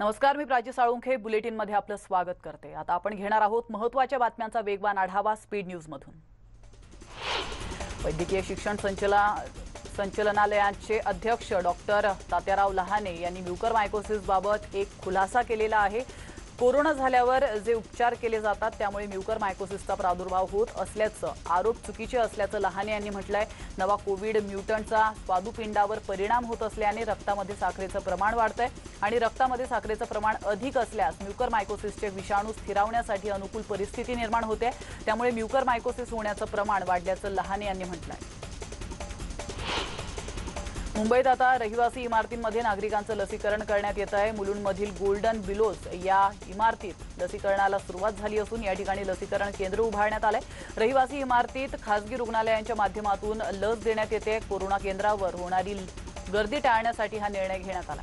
नमस्कार, मी प्राची साळुंखे बुलेटिन मध्ये आपलं स्वागत करते। आता आपण घेणार आहोत महत्त्वाच्या बातम्यांचा वेगवान आढावा स्पीड न्यूज मधून। वैद्यकीय शिक्षण संचालनालयाचे अध्यक्ष डॉक्टर तात्याराव लहाने यांनी म्युकरमायकोसिस बाबत एक खुलासा केलेला आहे। कोरोना झाल्यावर जे उपचार केले जातात त्यामुळे म्युकरमायकोसिसचा प्रादुर्भाव होत असल्याचं आरोप चुकीचे असल्याचं लहाने यांनी म्हटलंय। नवा कोविड म्युटंटचा स्वादुपिंडावर परिणाम होत असल्याने रक्तामध्ये साखरेचं प्रमाण वाढतंय आणि रक्तामध्ये साखरेचं प्रमाण अधिक असल्यास म्युकरमायकोसिसचे विषाणू स्थिरावण्यासाठी अनुकूल परिस्थिती निर्माण होते, त्यामुळे म्युकरमायकोसिस होण्याचं प्रमाण वाढल्याचं लहाने यांनी म्हटलंय। मुंबईत आता रहिवासी इमारतींमध्ये नागरिकांचं लसीकरण करण्यात येत आहे। मुलुंडमधील गोल्डन बिलोज या इमारतीत लसीकरणाला सुरुवात झाली असून या ठिकाणी लसीकरण केंद्र उभारण्यात आले। रहिवासी इमारतीत खासगी रुग्णालयांच्या माध्यमातून लस देण्यात येते। कोरोना केंद्रावर होणारी गर्दी टाळण्यासाठी हा निर्णय घेण्यात आला।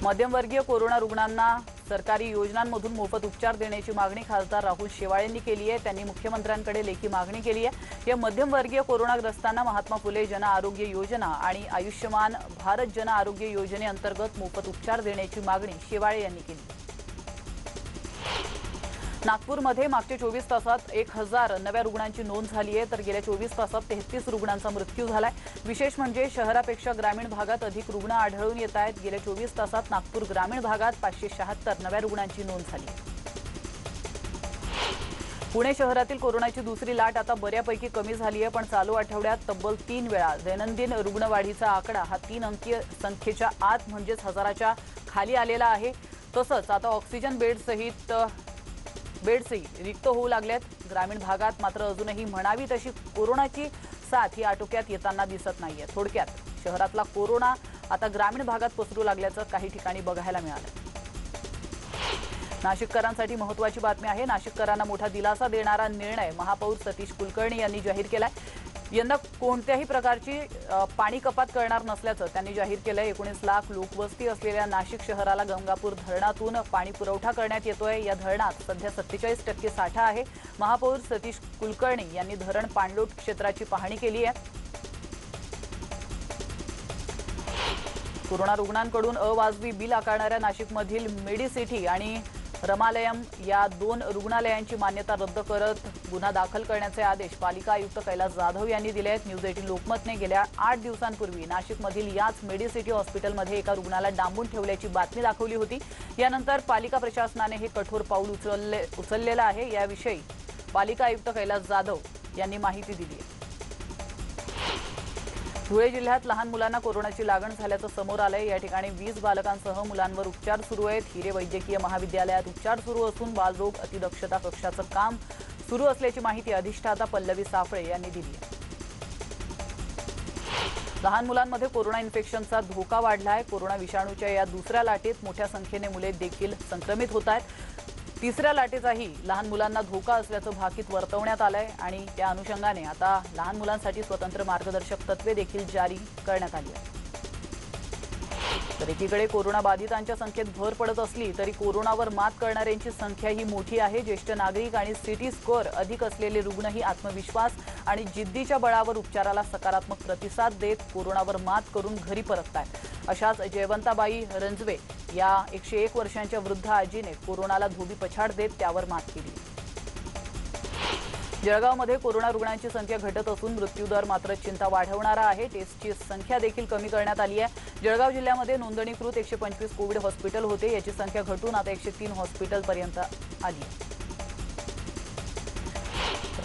मध्यमवर्गीय कोरोना रुग्णांना सरकारी योजनांमधून मोफत उपचार देण्याची मागणी खासदार राहुल शेवाळे यांनी केली आहे। त्यांनी मुख्यमंत्र्यांकडे लेखी मागणी केली आहे। या मध्यमवर्गीय कोरोनाग्रस्तांना महात्मा फुले जन आरोग्य योजना आणि आयुष्यमान भारत जन आरोग्य योजनेअंतर्गत मोफत उपचार देण्याची मागणी शेवाळे यांनी केली। नागपूरमध्ये मागच्या 24 तासात 1000 नव्या रुग्णांची नोंद झाली आहे, तर गेल्या 24 तासात 33 रुग्णांचा मृत्यू झालाय। विशेष म्हणजे शहरापेक्षा ग्रामीण भागात अधिक रुग्ण आढळून येत आहेत। गेल्या 24 तासात नागपूर ग्रामीण भागात 576 नव्या रुग्णांची नोंद झाली। पुणे शहरातील कोरोनाची दुसरी लाट आता बऱ्यापैकी कमी झाली आहे, पण चालू आठवड्यात तब्बल 3 वेळा दैनंदिन रुग्णवाढीचा आकडा हा 3 अंकीय संख्येच्या आत म्हणजेच हजाराच्या खाली आलेला आहे। तसंच आता ऑक्सिजन बेड्सही रिक्त होऊ लागल्यात। ग्रामीण भागात मात्र अजूनही म्हणावी तशी कोरोनाची साथ ही आटोक्यात येताना दिसत नाहीये। थोडक्यात शहरातला कोरोना आता ग्रामीण भागात पसरू लागल्याचं काही ठिकाणी बघायला मिळालं। नाशिककरांसाठी महत्त्वाची बातमी आहे। नाशिककरांना मोठा दिलासा देणारा निर्णय महापौर सतीश कुलकर्णी यांनी जाहीर केलाय। यंदा कोणत्याही प्रकारची पाणी कपात करणार नसल्याचं त्यांनी जाहीर केलंय। 19 लाख लोकवस्ती असलेल्या नाशिक शहराला गंगापूर धरणातून पाणी पुरवठा करण्यात येतोय। या धरणात सध्या 47% साठा आहे। महापौर सतीश कुलकर्णी यांनी धरण पाणलोट क्षेत्राची पाहणी केली आहे। कोरोना रुग्णांकडून अवाजवी बिल आकारणाऱ्या नाशिकमधील मेडिसिटी आणि रमालयम या 2 रुग्णालयांची मान्यता रद्द करत गुन्हा दाखल करण्याचे आदेश पालिका आयुक्त कैलास जाधव यांनी दिले आहेत। न्यूज 18 लोकमतने गेल्या 8 दिवसांपूर्वी नाशिकमधील याच मेडिसिटी हॉस्पिटलमध्ये एका रुग्णाला डांबून ठेवल्याची बातमी दाखवली होती। यानंतर पालिका प्रशासनाने हे कठोर पाऊल उचललेलं आहे। याविषयी पालिका आयुक्त कैलास जाधव यांनी माहिती दिली आहे। धुळे जिल्ह्यात लहान मुलांना कोरोनाची लागण झाल्याचं समोर आलंय। या ठिकाणी 20 बालकांसह मुलांवर उपचार सुरू आहेत। हिरे वैद्यकीय महाविद्यालयात उपचार सुरू असून बालरोग अतिदक्षता कक्षाचं काम सुरू असल्याची माहिती अधिष्ठाता पल्लवी साफळे यांनी दिली आहे। लहान मुलांमध्ये कोरोना इन्फेक्शनचा धोका वाढलाय। कोरोना विषाणूच्या या दुसऱ्या लाटेत मोठ्या संख्येने मुले देखील संक्रमित होत आहेत। तिसऱ्या लाटेचाही लहान मुलांना धोका असल्याचं भाकीत वर्तवण्यात आलंय आणि त्या अनुषंगाने आता लहान मुलांसाठी स्वतंत्र मार्गदर्शक तत्त्वे देखील जारी करण्यात आली आहेत। तर एकीकडे कोरोना बाधितांच्या संख्येत भर पडत असली तरी कोरोनावर मात करणाऱ्यांची संख्या ही मोठी आहे। ज्येष्ठ नागरिक आणि सिटी स्कोअर अधिक असलेले रुग्णही आत्मविश्वास आणि जिद्दीच्या बळावर उपचाराला सकारात्मक प्रतिसाद देत कोरोनावर मात करून घरी परततायत। अशाच जयवंताबाई रंजवे या 101 वर्षांच्या वृद्ध आजीने कोरोनाला धोबी पछाड देत त्यावर मात केली। जळगावमध्ये कोरोना रुग्णांची संख्या घटत असून मृत्यूदर मात्र चिंता वाढवणारा आहे। टेस्टची संख्या देखील कमी करण्यात आली आहे। जळगाव जिल्ह्यामध्ये नोंदणीकृत 125 कोविड हॉस्पिटल होते, याची संख्या घटून आता 103 हॉस्पिटलपर्यंत आली आहे।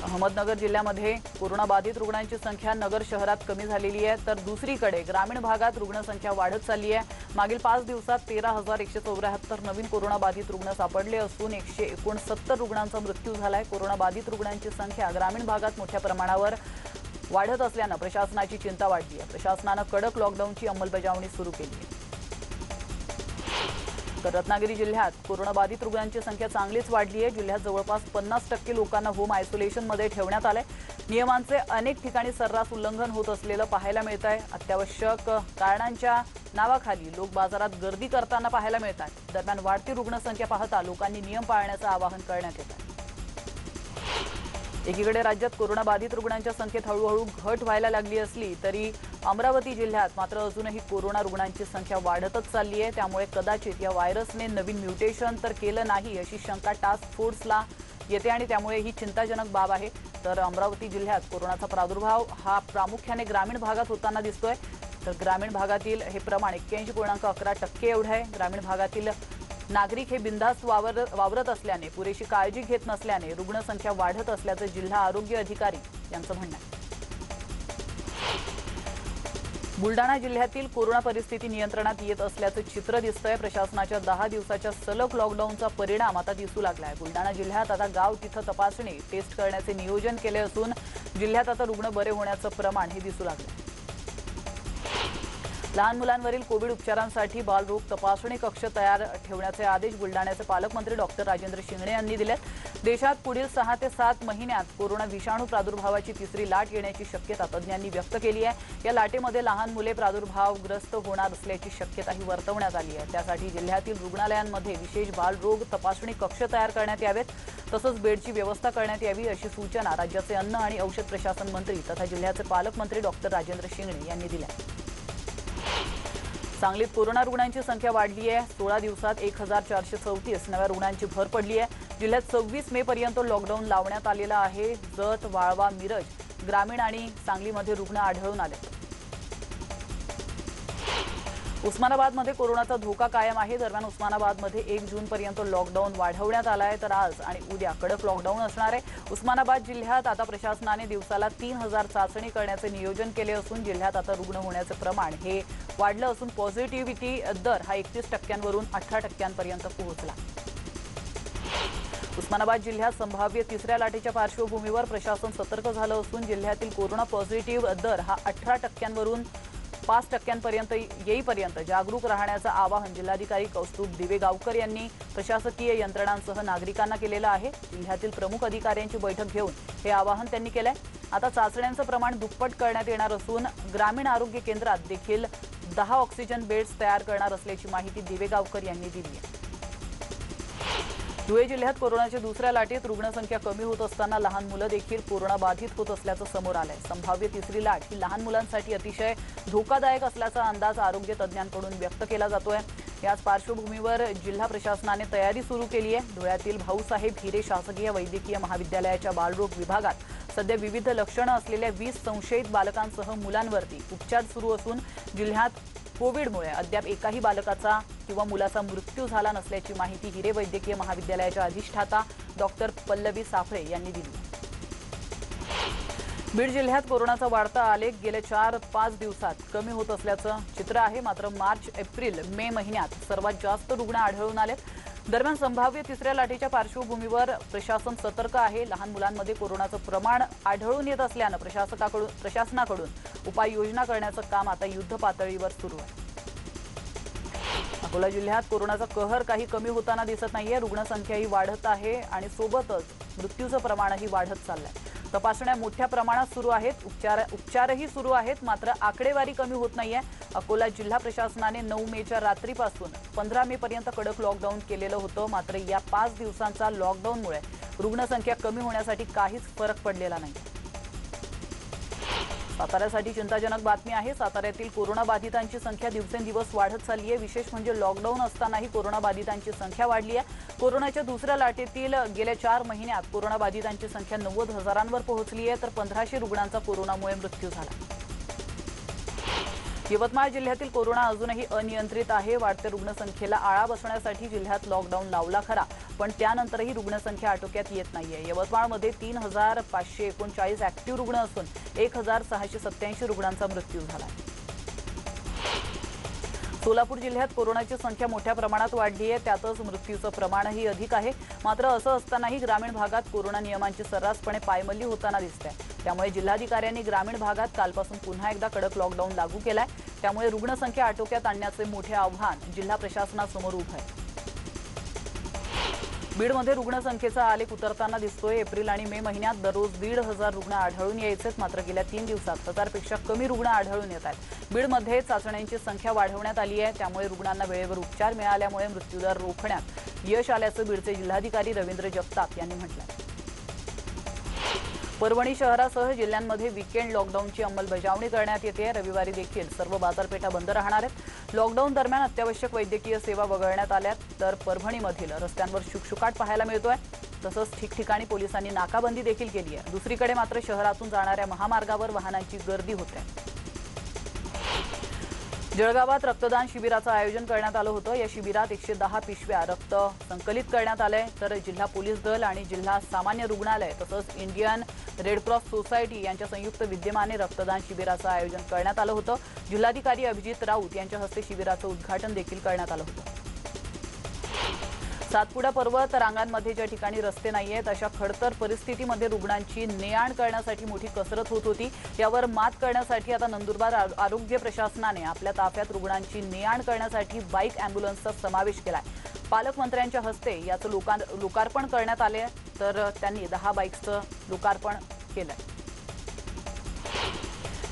अहमदनगर जिल्ह्यामध्ये कोरोना बाधित रुग्णांची संख्या नगर शहरात कमी झालेली आहे, तर दुसरीकडे ग्रामीण भागात रुग्णसंख्या वाढत चालली आहे। मागील 5 दिवसात 13,174 नवीन कोरोना बाधित रुग्ण सापडले असून 169 रुग्णांचा मृत्यू झालाय। कोरोना बाधित रुग्णांची संख्या ग्रामीण भागात मोठ्या प्रमाणावर वाढत असल्याने प्रशासनाची चिंता वाढली आहे। प्रशासनाने कडक लॉकडाऊनची अंमलबजावणी सुरू केली आहे। तर रत्नागिरी जिल्ह्यात कोरोना बाधित रुग्णांची संख्या चांगलीच वाढली आहे। जिल्ह्यात जवळपास 50% लोकांना होम आयसोलेशनमध्ये ठेवण्यात आले। नियमांचे अनेक ठिकाणी सर्रास उल्लंघन होत असलेलं पाहायला मिळतंय। अत्यावश्यक कारणांच्या नावाखाली लोक बाजारात गर्दी करताना पाहायला मिळतात। दरम्यान वाढती रुग्णसंख्या पाहता लोकांनी नियम पाळण्याचं आवाहन करण्यात येत आहे। एकीकडे राज्यात कोरोना बाधित रुग्णांच्या संख्येत हळूहळू घट व्हायला लागली असली तरी अमरावती जिल्ह्यात मात्र अजूनही कोरोना रुग्णांची संख्या वाढतच चालली आहे। त्यामुळे कदाचित या व्हायरसने नवीन म्युटेशन तर केलं नाही अशी शंका टास्क फोर्सला येते आणि त्यामुळे ही चिंताजनक बाब आहे। तर अमरावती जिल्ह्यात कोरोनाचा प्रादुर्भाव हा प्रामुख्याने ग्रामीण भागात होताना दिसतोय। तर ग्रामीण भागातील हे प्रमाण 81.11% एवढं आहे। ग्रामीण भागातील नागरिक हे बिनधास्त वावरत असल्याने पुरेशी काळजी घेत नसल्याने रुग्णसंख्या वाढत असल्याचं जिल्हा आरोग्य अधिकारी यांचं म्हणणं आहे। बुलडाणा जिल्ह्यातील कोरोना परिस्थिती नियंत्रणात येत असल्याचं चित्र दिसतंय। प्रशासनाच्या 10 दिवसाच्या सलग लॉकडाऊनचा परिणाम आता दिसू लागलाय। बुलडाणा जिल्ह्यात आता गाव तिथं तपासणी टेस्ट करण्याचे नियोजन केले असून जिल्ह्यात आता रुग्ण बरे होण्याचं प्रमाण हे दिसू लागलंय। लहान मुलांवरील कोविड उपचारांसाठी बालरोग तपासणी कक्ष तयार ठेवण्याचे आदेश बुलडाण्याचे पालकमंत्री डॉक्टर राजेंद्र शिंगणे यांनी दिलेत। देशात पुढील 6 ते 7 महिन्यात कोरोना विषाणू प्रादुर्भावाची तिसरी लाट येण्याची शक्यता तज्ज्ञांनी व्यक्त केली आहे। या लाटेमध्ये लहान मुले प्रादुर्भावग्रस्त होणार असल्याची शक्यताही वर्तवण्यात आली आहे। त्यासाठी जिल्ह्यातील रुग्णालयांमध्ये विशेष बालरोग तपासणी कक्ष तयार करण्यात यावेत, तसंच बेडची व्यवस्था करण्यात यावी अशी सूचना राज्याचे अन्न आणि औषध प्रशासन मंत्री तथा जिल्ह्याचे पालकमंत्री डॉक्टर राजेंद्र शिंगणे यांनी दिल्या। सांगलीत कोरोना रुग्णांची संख्या वाढली आहे। 16 दिवसात 1434 नव्या रुग्णांची भर पडली आहे। जिल्ह्यात 26 मे पर्यंत लॉकडाऊन लावण्यात आलेला आहे। जत, वाळवा, मिरज ग्रामीण आणि सांगलीमध्ये रुग्ण आढळून आले। उस्मानाबादमध्ये कोरोनाचा धोका कायम आहे। दरम्यान उस्मानाबादमध्ये 1 जून पर्यंत लॉकडाऊन वाढवण्यात आला आहे। तर आज आणि उद्या कडक लॉकडाऊन असणार आहे। उस्मानाबाद जिल्ह्यात आता प्रशासनाने दिवसाला 3000 चाचणी करण्याचे नियोजन केले असून जिल्ह्यात आता रुग्ण होण्याचे प्रमाण हे वाढलं असून पॉझिटिव्हिटी दर हा 31% वरून 18% पर्यंत पोहोचला। उस्मानाबाद जिल्ह्यात संभाव्य तिसऱ्या लाटेच्या पार्श्वभूमीवर प्रशासन सतर्क झालं असून जिल्ह्यातील कोरोना पॉझिटिव्ह दर हा 18% वरून 5% पर्यंत येईपर्यंत जागरूक राहण्याचं आवाहन जिल्हाधिकारी कौस्तुभ दिवेगावकर यांनी प्रशासकीय यंत्रणांसह नागरिकांना केलेलं आहे। जिल्ह्यातील प्रमुख अधिकाऱ्यांची बैठक घेऊन हे आवाहन त्यांनी केलंय। आता चाचण्यांचं प्रमाण दुप्पट करण्यात येणार असून ग्रामीण आरोग्य केंद्रात देखील 10 ऑक्सिजन बेड्स तयार करणार असल्याची माहिती दिवेगावकर यांनी दिली आहे। धुळे जिल्ह्यात कोरोनाच्या दुसऱ्या लाटेत रुग्णसंख्या कमी होत असताना लहान मुलं देखील कोरोना बाधित होत असल्याचं समोर आलंय। संभाव्य तिसरी लाट ही लहान मुलांसाठी अतिशय धोकादायक असल्याचा अंदाज आरोग्य तज्ज्ञांकडून व्यक्त केला जातोय। याच पार्श्वभूमीवर जिल्हा प्रशासनाने तयारी सुरू केली आहे। धुळ्यातील भाऊसाहेब हिरे शासकीय वैद्यकीय महाविद्यालयाच्या बालरोग विभागात सध्या विविध लक्षणं असलेल्या 20 संशयित बालकांसह मुलांवरती उपचार सुरू असून जिल्ह्यात कोविडमुळे अद्याप एकाही बालकाचा किंवा मुलाचा मृत्यू झाला नसल्याची माहिती हिरे वैद्यकीय महाविद्यालयाच्या अधिष्ठाता डॉक्टर पल्लवी साफळे यांनी दिली। बीड जिल्ह्यात कोरोनाचा वाढता आलेख गेल्या 4-5 दिवसात कमी होत असल्याचं चित्र आहे। मात्र मार्च, एप्रिल, मे महिन्यात सर्वात जास्त रुग्ण आढळून आलेत। दरम्यान संभाव्य तिसऱ्या लाटेच्या पार्श्वभूमीवर प्रशासन सतर्क आहे। लहान मुलांमध्ये कोरोनाचं प्रमाण आढळून येत असल्यानं प्रशासनाकडून उपाययोजना करण्याचं काम आता युद्ध पातळीवर सुरू आहे। अकोला जिल्ह्यात कोरोनाचा कहर काही कमी होताना दिसत नाहीये। रुग्णसंख्याही वाढत आहे आणि सोबतच मृत्यूचं प्रमाणही वाढत चाललंय। तपासण्या मोठ्या प्रमाणात सुरू आहेत, उपचारही सुरू आहेत, मात्र आकडेवारी कमी होत नाहीये। अकोला जिल्हा प्रशासनाने 9 मेच्या रात्रीपासून 15 मे पर्यंत कडक लॉकडाऊन केलेलं होतं। मात्र या 5 दिवसांचा लॉकडाऊनमुळे रुग्णसंख्या कमी होण्यासाठी काहीच फरक पडलेला नाही। साताऱ्यासाठी चिंताजनक बातमी आहे। साताऱ्यातील कोरोना बाधितांची संख्या दिवसेंदिवस वाढत चालली आहे। विशेष म्हणजे लॉकडाऊन असतानाही कोरोना बाधितांची संख्या वाढली आहे। कोरोनाच्या दुसऱ्या लाटेतील गेल्या 4 महिन्यात कोरोना बाधितांची संख्या 90,000वर पोहोचली आहे, तर 1500 रुग्णांचा कोरोनामुळे मृत्यू झाला। यवतमाळ जिल्ह्यातील कोरोना अजूनही अनियंत्रित आहे। वाढत्या रुग्णसंख्येला आळा बसण्यासाठी जिल्ह्यात लॉकडाऊन लावला खरा, पण त्यानंतरही रुग्णसंख्या आटोक्यात येत नाहीये। यवतमाळमध्ये 3539 ऍक्टिव्ह रुग्ण असून 1687 रुग्णांचा मृत्यू झाला। सोलापूर जिल्ह्यात कोरोनाची संख्या मोठ्या प्रमाणात वाढली आहे, त्यातच मृत्यूचं प्रमाणही अधिक आहे। मात्र असं असतानाही ग्रामीण भागात कोरोना नियमांची सर्रासपणे पायमल्ली होताना दिसते। त्यामुळे जिल्हाधिकाऱ्यांनी ग्रामीण भागात कालपासून पुन्हा एकदा कडक लॉकडाऊन लागू केलाय। त्यामुळे रुग्णसंख्या आटोक्यात आणण्याचे मोठे आव्हान जिल्हा प्रशासनासमोर उभं आहे। बीडमध्ये रुग्णसंख्येचा आलेख उतरताना दिसतोय। एप्रिल आणि मे महिन्यात दररोज 1,500 रुग्ण आढळून यायचेत, मात्र गेल्या 3 दिवसात 1000पेक्षा कमी रुग्ण आढळून येत आहेत। बीडमध्ये चाचण्यांची संख्या वाढवण्यात आली आहे, त्यामुळे रुग्णांना वेळेवर उपचार मिळाल्यामुळे मृत्यूदर रोखण्यात यश आल्याचं बीडचे जिल्हाधिकारी रवींद्र जगताप यांनी म्हटलं। परभणी शहरासह जिल्ह्यांमध्ये वीकेंड लॉकडाऊनची अंमलबजावणी करण्यात येते। रविवारी देखील सर्व बाजारपेठा बंद राहणार आहेत। लॉकडाऊन दरम्यान अत्यावश्यक वैद्यकीय सेवा वगळण्यात आल्या, तर परभणीमधील रस्त्यांवर शुकशुकाट पाहायला मिळतोय। तसंच ठिकठिकाणी पोलिसांनी नाकाबंदी देखील केली आहे। दुसरीकडे मात्र शहरातून जाणाऱ्या महामार्गावर वाहनांची गर्दी होते। जळगावात रक्तदान शिबिराचं आयोजन करण्यात आलं होतं। या शिबिरात 110 पिशव्या रक्त संकलित करण्यात आले, तर जिल्हा पोलीस दल आणि जिल्हा सामान्य रुग्णालय तसंच इंडियन रेड क्रॉस सोसायटी यांच्या संयुक्त विद्यमाने रक्तदान शिबिराचं आयोजन करण्यात आलं होतं। जिल्हाधिकारी अभिजित राऊत यांच्या हस्ते शिबिराचं उद्घाटन देखील करण्यात आलं होतं। सातपुडा पर्वत रांगांमध्ये ज्या ठिकाणी रस्ते नाहीयेत अशा खडतर परिस्थितीमध्ये रुग्णांची ने-आण करण्यासाठी मोठी कसरत होत होती। यावर मात करण्यासाठी आता नंदुरबार आरोग्य प्रशासनाने आपल्या ताफ्यात रुग्णांची ने-आण करण्यासाठी बाईक अँब्युलन्सचा समावेश केलाय। पालकमंत्र्यांच्या हस्ते याचं लोकार्पण करण्यात आले, तर त्यांनी 10 बाईक्सचं लोकार्पण केलंय।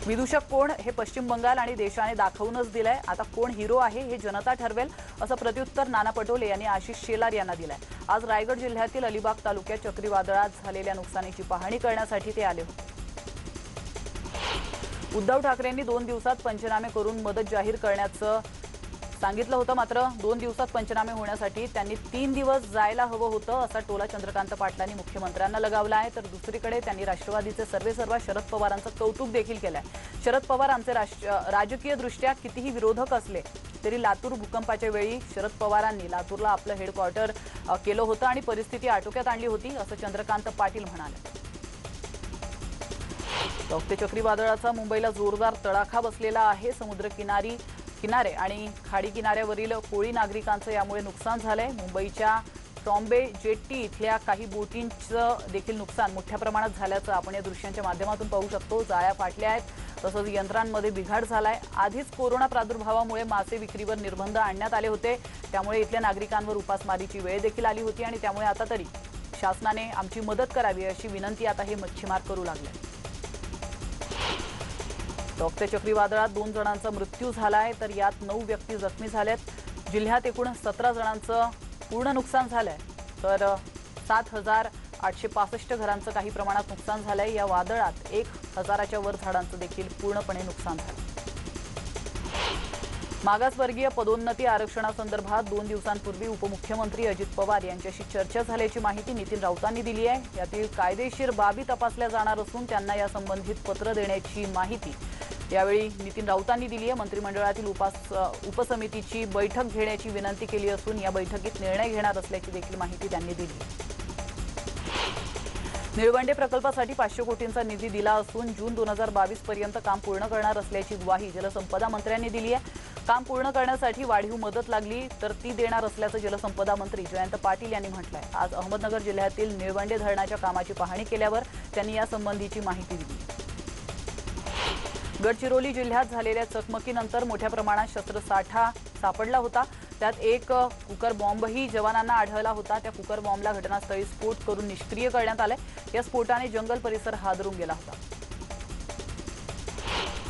विदूषक कोण हे पश्चिम बंगाल आणि देशाने दाखवूनच दिलंय। आता कोण हिरो आहे हे जनता ठरवेल, असं प्रत्युत्तर नाना पटोले यांनी आशिष शेलार यांना दिलंय। आज रायगड जिल्ह्यातील अलिबाग तालुक्यात चक्रीवादळात झालेल्या नुकसानीची पाहणी करण्यासाठी ते आले होते। उद्धव ठाकरेंनी 2 दिवसात पंचनामे करून मदत जाहीर करण्याचं सांगितलं होतं, मात्र 2 दिवसात पंचनामे होण्यासाठी त्यांनी 3 दिवस जायला हवं होतं, असा टोला चंद्रकांत पाटलांनी मुख्यमंत्र्यांना लगावला आहे। तर दुसरीकडे त्यांनी राष्ट्रवादीचे सर्वेसर्वा शरद पवारांचं कौतुक देखील केलंय। शरद पवार आमचे राजकीय दृष्ट्या कितीही विरोधक असले तरी लातूर भूकंपाच्या वेळी शरद पवारांनी लातूरला आपलं हेडक्वार्टर केलं होतं आणि परिस्थिती आटोक्यात आणली होती, असं चंद्रकांत पाटील म्हणाले। तौक्ते चक्रीवादळाचा मुंबईला जोरदार तडाखा बसलेला आहे। किनारे आणि खाडी किनाऱ्यावरील कोळी नागरिकांचं यामुळे नुकसान झालंय। मुंबईच्या ट्रॉम्बे जेट्टी इथल्या काही बोटींचं देखील नुकसान मोठ्या प्रमाणात झाल्याचं आपण या दृश्यांच्या माध्यमातून पाहू शकतो। जाळ्या फाटल्या आहेत, तसंच यंत्रांमध्ये बिघाड झालाय। आधीच कोरोना प्रादुर्भावामुळे मासे विक्रीवर निर्बंध आणण्यात आले होते, त्यामुळे इथल्या नागरिकांवर उपासमारीची वेळ देखील आली होती आणि त्यामुळे आता तरी शासनाने आमची मदत करावी अशी विनंती आता हे मच्छीमार करू लागले। तौक्ते चक्रीवादळात 2 जणांचा मृत्यू झालाय, तर यात 9 व्यक्ती जखमी झाल्यात। जिल्ह्यात एकूण 17 जणांचं पूर्ण नुकसान झालंय, तर 7,865 घरांचं काही प्रमाणात नुकसान झालंय। या वादळात 1,000च्या वर झाडांचं देखील पूर्णपणे नुकसान झालं। मागासवर्गीय पदोन्नती आरक्षणासंदर्भात 2 दिवसांपूर्वी उपमुख्यमंत्री अजित पवार यांच्याशी चर्चा झाल्याची माहिती नितीन राऊतांनी दिली आहे। यातील कायदेशीर बाबी तपासल्या जाणार असून त्यांना या संबंधित पत्र देण्याची माहिती यावेळी नितीन राऊतांनी दिली आहे। मंत्रिमंडळातील उपसमितीची बैठक घेण्याची विनंती केली असून या बैठकीत निर्णय घेणार असल्याची देखील माहिती त्यांनी दिली। निळवंडे प्रकल्पासाठी 500 कोटींचा निधी दिला असून जून 2022 पर्यंत काम पूर्ण करणार असल्याची ग्वाही जलसंपदा मंत्र्यांनी दिली आहे। काम पूर्ण करण्यासाठी वाढीव मदत लागली तर ती देणार असल्याचं जलसंपदा मंत्री जयंत पाटील यांनी म्हटलंय। आज अहमदनगर जिल्ह्यातील निळवंडे धरणाच्या कामाची पाहणी केल्यावर त्यांनी यासंबंधीची माहिती दिली। गडचिरोली जिल्ह्यात झालेल्या चकमकीनंतर मोठ्या प्रमाणात शस्त्रसाठा सापडला होता, त्यात एक कुकर बॉम्बही जवानांना आढळला होता। त्या कुकर बॉम्बला घटनास्थळी स्फोट करून निष्क्रिय करण्यात आले। या स्फोटाने जंगल परिसर हादरून गेला होता।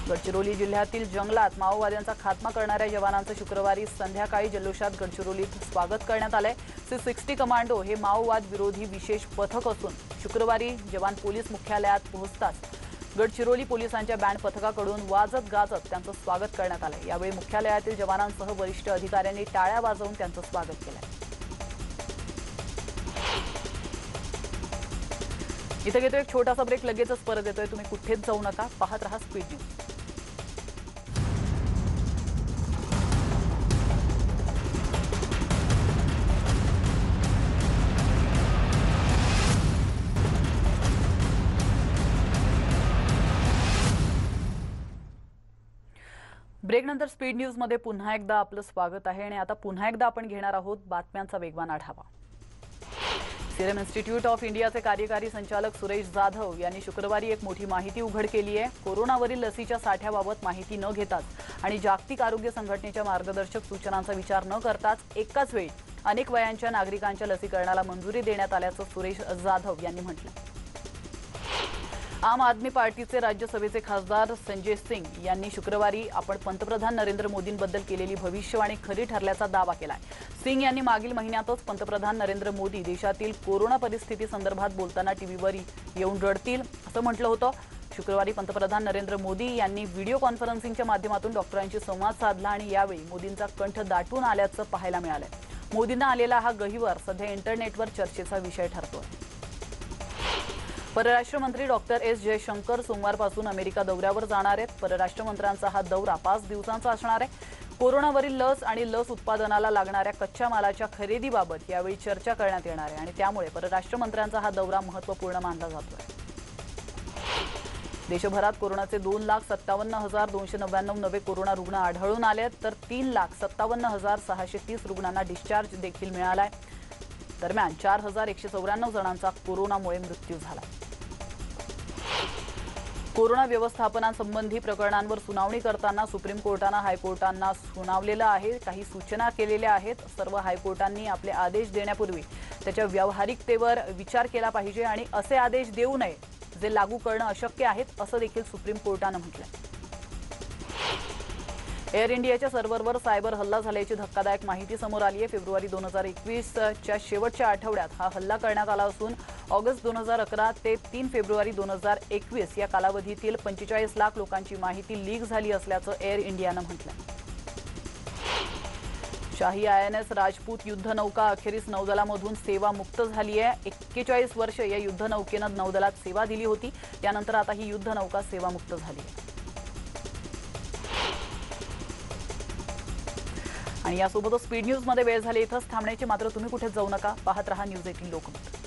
गडचिरोली जिल्ह्यातील जंगलात माओवाद्यांचा खात्मा करणाऱ्या जवानांचं शुक्रवारी संध्याकाळी जल्लोषात गडचिरोलीत स्वागत करण्यात आलंय। C60 कमांडो हे माओवाद विरोधी विशेष पथक असून शुक्रवारी जवान पोलीस मुख्यालयात पोहोचताच गडचिरोली पोलिसांच्या बँड पथकाकडून वाजत गाजत त्यांचं स्वागत करण्यात आलं। यावेळी मुख्यालयातील जवानांसह वरिष्ठ अधिकाऱ्यांनी टाळ्या वाजवून त्यांचं स्वागत केलं। इथे घेतो एक छोटासा ब्रेक, लगेचच परत येतोय। तुम्ही कुठेच जाऊ नका, पाहत रहा स्पीड न्यूज। ब्रेकनंतर स्पीड न्यूजमध्ये पुन्हा एकदा आपलं स्वागत आहे आणि आता पुन्हा एकदा आपण घेणार आहोत बातम्यांचा वेगवान आढावा। सिरम इन्स्टिट्यूट ऑफ इंडियाचे कार्यकारी संचालक सुरेश जाधव यांनी शुक्रवारी एक मोठी माहिती उघड केली आहे। कोरोनावरील लसीच्या साठ्याबाबत माहिती न घेताच आणि जागतिक आरोग्य संघटनेच्या मार्गदर्शक सूचनांचा विचार न करताच एकाच वेळी अनेक वयांच्या नागरिकांच्या लसीकरणाला मंजुरी देण्यात आल्याचं सुरेश जाधव यांनी म्हटलं। आम आदमी पार्टीचे राज्यसभेचे खासदार संजय सिंग यांनी शुक्रवारी आपण पंतप्रधान नरेंद्र मोदींबद्दल केलेली भविष्यवाणी खरी ठरल्याचा दावा केलाय। सिंग यांनी मागील महिन्यातच पंतप्रधान नरेंद्र मोदी देशातील कोरोना परिस्थिती संदर्भात बोलताना टीव्हीवर येऊन रडतील असं म्हटलं होतं। शुक्रवारी पंतप्रधान नरेंद्र मोदी यांनी व्हिडिओ कॉन्फरन्सिंगच्या माध्यमातून डॉक्टरांशी संवाद साधला आणि यावेळी मोदींचा कंठ दाटून आल्याचं पाहायला मिळालंय। मोदींना आलेला हा गहिवर सध्या इंटरनेटवर चर्चेचा विषय ठरतोय। परराष्ट्र मंत्री डॉक्टर एस जयशंकर सोमवारपासून अमेरिका दौऱ्यावर जाणार आहेत। परराष्ट्र मंत्र्यांचा हा दौरा 5 दिवसांचा असणार आहे। कोरोनावरील लस आणि लस उत्पादनाला लागणाऱ्या कच्च्या मालाच्या खरेदीबाबत यावेळी चर्चा करण्यात येणार आहे आणि त्यामुळे परराष्ट्र मंत्र्यांचा हा दौरा महत्त्वपूर्ण मानला जातोय। देशभरात कोरोनाचे 2,57,299 नवे कोरोना रुग्ण आढळून आले तर 3,57,630 रुग्णांना डिस्चार्ज देखील मिळालाय। दरम्यान 4,194 जणांचा कोरोनामुळे मृत्यू झाला। कोरोना व्यवस्थापनासंबंधी प्रकरणांवर सुनावणी करताना सुप्रीम कोर्टाने हायकोर्टांना सुनावलेलं आहे, काही सूचना केलेल्या आहेत। सर्व हायकोर्टांनी आपले आदेश देण्यापूर्वी त्याच्या व्यावहारिकतेवर विचार केला पाहिजे आणि असे आदेश देऊ नये जे लागू करणं अशक्य आहेत असं देखील सुप्रीम कोर्टाने म्हटलंय। एअर इंडियाच्या सर्व्हरवर सायबर हल्ला झाल्याची धक्कादायक माहिती समोर आली आहे। फेब्रुवारी 2021 च्या शेवटच्या आठवड्यात हा हल्ला करण्यात आला असून ऑगस्ट 2011 ते 3 फेब्रुवारी 2021 या कालावधीतील 45 लाख लोकांची माहिती लीक झाली असल्याचं एअर इंडियानं म्हटलंय। शाही INS राजपूत युद्धनौका अखेरीस नौदलामधून सेवामुक्त झाली आहे। 41 वर्ष या युद्धनौकेनं नौदलात सेवा दिली होती, त्यानंतर आता ही युद्धनौका सेवामुक्त झाली आहे। आणि यासोबतच स्पीड न्यूज मध्ये वेळ झाली इथंच थांबण्याची, मात्र तुम्ही कुठे जाऊ नका, पाहत रहा न्यूज 18 लोकमत।